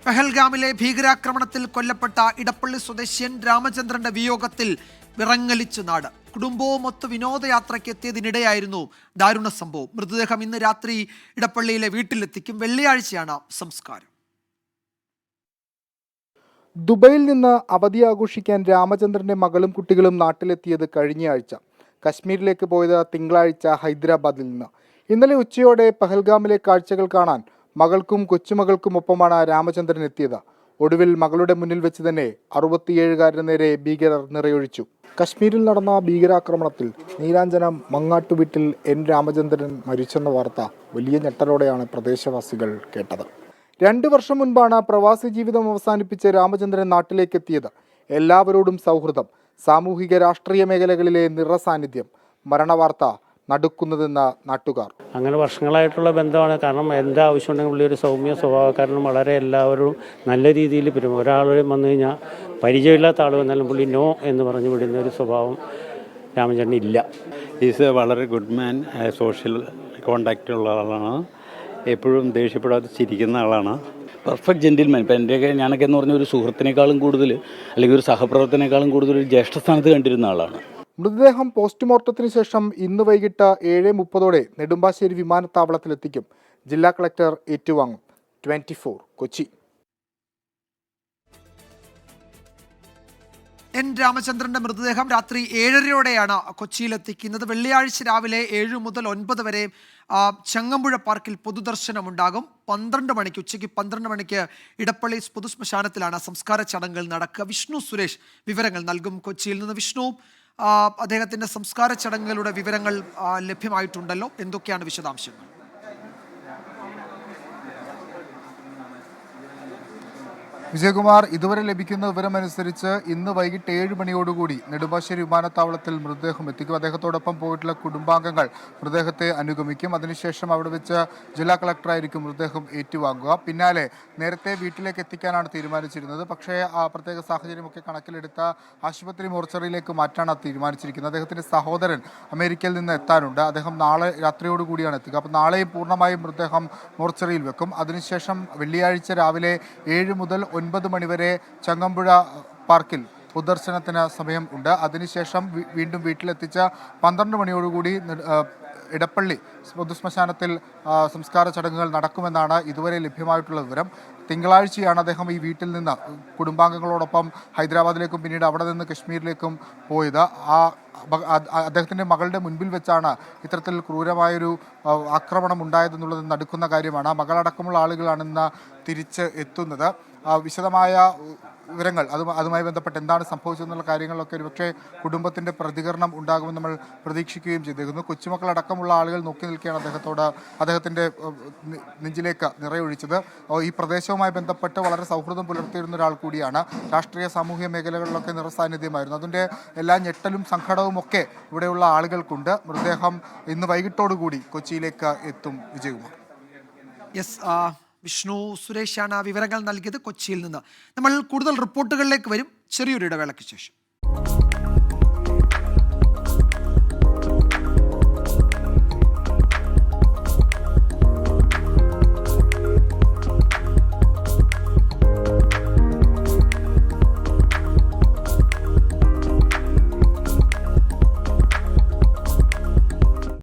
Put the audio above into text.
പെഹൽഗാമിലെ ഭീകരാക്രമണത്തിൽ കൊല്ലപ്പെട്ട ഇടപ്പള്ളി സ്വദേശിയൻ രാമചന്ദ്രന്റെ വിയോഗത്തിൽ വിറങ്ങലിച്ചു നാട്. കുടുംബവുമൊത്ത് വിനോദയാത്രയ്ക്ക് എത്തിയതിനിടെയായിരുന്നു ദാരുണ സംഭവം. മൃതദേഹം ഇന്ന് രാത്രി ഇടപ്പള്ളിയിലെ വീട്ടിലെത്തിക്കും. വെള്ളിയാഴ്ചയാണ് സംസ്കാരം. ദുബൈയിൽ നിന്ന് അവധി ആഘോഷിക്കാൻ രാമചന്ദ്രന്റെ മകളും കുട്ടികളും നാട്ടിലെത്തിയത് കഴിഞ്ഞയാഴ്ച. കശ്മീരിലേക്ക് പോയത് തിങ്കളാഴ്ച ഹൈദരാബാദിൽ നിന്ന്. ഇന്നലെ ഉച്ചയോടെ പഹൽഗാമിലെ കാഴ്ചകൾ കാണാൻ മകൾക്കും കൊച്ചുമകൾക്കുമൊപ്പമാണ് രാമചന്ദ്രൻ എത്തിയത്. ഒടുവിൽ മകളുടെ മുന്നിൽ വെച്ച് തന്നെ 67കാരന് നേരെ ഭീകരർ നിറയൊഴിച്ചു. കശ്മീരിൽ നടന്ന ഭീകരാക്രമണത്തിൽ നീലാഞ്ജനം മങ്ങാട്ടുവീട്ടിൽ എൻ രാമചന്ദ്രൻ മരിച്ചെന്ന വാർത്ത വലിയ ഞെട്ടലോടെയാണ് പ്രദേശവാസികൾ കേട്ടത്. 2 വർഷം മുൻപാണ് പ്രവാസി ജീവിതം അവസാനിപ്പിച്ച് രാമചന്ദ്രൻ നാട്ടിലേക്ക് എത്തിയത്. എല്ലാവരോടും സൗഹൃദം, സാമൂഹിക രാഷ്ട്രീയ മേഖലകളിലെ നിറസാന്നിധ്യം. മരണവാർത്ത നടുക്കുന്നതെന്ന നാട്ടുകാർ. അങ്ങനെ വർഷങ്ങളായിട്ടുള്ള ബന്ധമാണ്. കാരണം എന്താ ആവശ്യമുണ്ടെങ്കിൽ പുള്ളി ഒരു സൗമ്യ സ്വഭാവക്കാരനും വളരെ എല്ലാവരും നല്ല രീതിയിൽ പെരുമാറും. ഒരാളും വന്നു കഴിഞ്ഞാൽ പരിചയമില്ലാത്ത ആൾ വന്നാലും പുള്ളി നോ എന്ന് പറഞ്ഞു വിടുന്ന ഒരു സ്വഭാവം രാമചന്ദ്രൻ ഇല്ല. ഈസ് എ വളരെ ഗുഡ് മാൻ, സോഷ്യൽ കോണ്ടാക്റ്റ് ഉള്ള ആളാണ്, എപ്പോഴും ദേഷ്യപ്പെടാതെ ചിരിക്കുന്ന ആളാണ്, പെർഫെക്റ്റ് ജെന്റിൽമാൻ. ഇപ്പം എൻ്റെയൊക്കെ ഞാനൊക്കെ എന്ന് പറഞ്ഞ ഒരു സുഹൃത്തിനേക്കാളും കൂടുതൽ അല്ലെങ്കിൽ ഒരു സഹപ്രവർത്തനേക്കാളും കൂടുതൽ ഒരു ജ്യേഷ്ഠസ്ഥാനത്ത് കണ്ടിരുന്ന ആളാണ്. മൃതദേഹം പോസ്റ്റ്മോർട്ടത്തിന് ശേഷം ഇന്ന് വൈകിട്ട് 7:30 നെടുമ്പാശ്ശേരി വിമാനത്താവളത്തിലെത്തിക്കും. ജില്ലാ കളക്ടർ ഏറ്റുവാങ്ങും. 24 കൊച്ചി. എൻ രാമചന്ദ്രന്റെ മൃതദേഹം രാത്രി 7:30 കൊച്ചിയിലെത്തിക്കുന്നത്. വെള്ളിയാഴ്ച രാവിലെ 7 മുതൽ 9 വരെ ചങ്ങമ്പുഴ പാർക്കിൽ പൊതുദർശനമുണ്ടാകും. 12 മണിക്ക്, ഉച്ചയ്ക്ക് 12 മണിക്ക് ഇടപ്പള്ളി പൊതുശ്മശാനത്തിലാണ് സംസ്കാര ചടങ്ങുകൾ നടക്കുക. വിഷ്ണു സുരേഷ് വിവരങ്ങൾ നൽകും കൊച്ചിയിൽ നിന്ന്. വിഷ്ണു, അദ്ദേഹത്തിന്റെ സംസ്കാര ചടങ്ങുകളുടെ വിവരങ്ങൾ ലഭ്യമായിട്ടുണ്ടല്ലോ, എന്തൊക്കെയാണ് വിശദാംശങ്ങൾ? വിജയകുമാർ, ഇതുവരെ ലഭിക്കുന്ന വിവരമനുസരിച്ച് ഇന്ന് വൈകിട്ട് 7 മണിയോടുകൂടി നെടുമ്പാശ്ശേരി വിമാനത്താവളത്തിൽ മൃതദേഹം എത്തിക്കും. അദ്ദേഹത്തോടൊപ്പം പോയിട്ടുള്ള കുടുംബാംഗങ്ങൾ മൃതദേഹത്തെ അനുഗമിക്കും. അതിനുശേഷം അവിടെ വെച്ച് ജില്ലാ കളക്ടറായിരിക്കും മൃതദേഹം ഏറ്റുവാങ്ങുക. പിന്നാലെ നേരത്തെ വീട്ടിലേക്ക് എത്തിക്കാനാണ് തീരുമാനിച്ചിരുന്നത്. പക്ഷേ പ്രത്യേക സാഹചര്യമൊക്കെ കണക്കിലെടുത്ത ആശുപത്രി മോർച്ചറിയിലേക്ക് മാറ്റാണ് തീരുമാനിച്ചിരിക്കുന്നത്. അദ്ദേഹത്തിൻ്റെ സഹോദരൻ അമേരിക്കയിൽ നിന്ന് എത്താനുണ്ട്. അദ്ദേഹം നാളെ രാത്രിയോടുകൂടിയാണ് എത്തുക. അപ്പോൾ നാളെയും പൂർണ്ണമായും മൃതദേഹം മോർച്ചറിയിൽ വെക്കും. അതിനുശേഷം വെള്ളിയാഴ്ച രാവിലെ 7 മുതൽ 9 മണിവരെ ചങ്ങമ്പുഴ പാർക്കിൽ പൊതുദർശനത്തിന് സമയം ഉണ്ട്. അതിനുശേഷം വീണ്ടും വീട്ടിലെത്തിച്ച് 12 മണിയോടുകൂടി ഇടപ്പള്ളി പൊതുശ്മശാനത്തിൽ സംസ്കാര ചടങ്ങുകൾ നടക്കുമെന്നാണ് ഇതുവരെ ലഭ്യമായിട്ടുള്ള വിവരം. തിങ്കളാഴ്ചയാണ് അദ്ദേഹം ഈ വീട്ടിൽ നിന്ന് കുടുംബാംഗങ്ങളോടൊപ്പം ഹൈദരാബാദിലേക്കും പിന്നീട് അവിടെ നിന്ന് കശ്മീരിലേക്കും പോയത്. അദ്ദേഹത്തിൻ്റെ മകളുടെ മുൻപിൽ വെച്ചാണ് ഇത്തരത്തിൽ ക്രൂരമായൊരു ആക്രമണം ഉണ്ടായതെന്നുള്ളത് നടുക്കുന്ന കാര്യമാണ്. മകളടക്കമുള്ള ആളുകളാണ് ഇന്ന് തിരിച്ച് എത്തുന്നത്. വിശദമായ വിവരങ്ങൾ അതുമായി ബന്ധപ്പെട്ട് എന്താണ് സംഭവിച്ചതെന്നുള്ള കാര്യങ്ങളിലൊക്കെ ഒരുപക്ഷെ കുടുംബത്തിൻ്റെ പ്രതികരണം ഉണ്ടാകുമെന്ന് നമ്മൾ പ്രതീക്ഷിക്കുകയും ചെയ്തിരുന്നു. കൊച്ചുമക്കളടക്കമുള്ള ആളുകൾ നോക്കി നിൽക്കുകയാണ് അദ്ദേഹത്തിൻ്റെ നെഞ്ചിലേക്ക് നിറയൊഴിച്ചത്. ഈ പ്രദേശവുമായി ബന്ധപ്പെട്ട് വളരെ സൗഹൃദം പുലർത്തിയിരുന്ന ഒരാൾ കൂടിയാണ്. രാഷ്ട്രീയ സാമൂഹിക മേഖലകളിലൊക്കെ നിറസാന്നിധ്യമായിരുന്നു. അതിൻ്റെ എല്ലാ ഞെട്ടലും സങ്കടവും ഒക്കെ ഇവിടെയുള്ള ആളുകൾക്കുണ്ട്. മൃതദേഹം ഇന്ന് വൈകിട്ടോടുകൂടി കൊച്ചിയിലേക്ക് എത്തും. വിജയകുമാർ. വിഷ്ണു സുരേഷാണ് വിവരങ്ങൾ നൽകിയത് കൊച്ചിയിൽ നിന്ന്. നമ്മൾ കൂടുതൽ റിപ്പോർട്ടുകളിലേക്ക് വരും ചെറിയൊരു ഇടവേളയ്ക്ക് ശേഷം.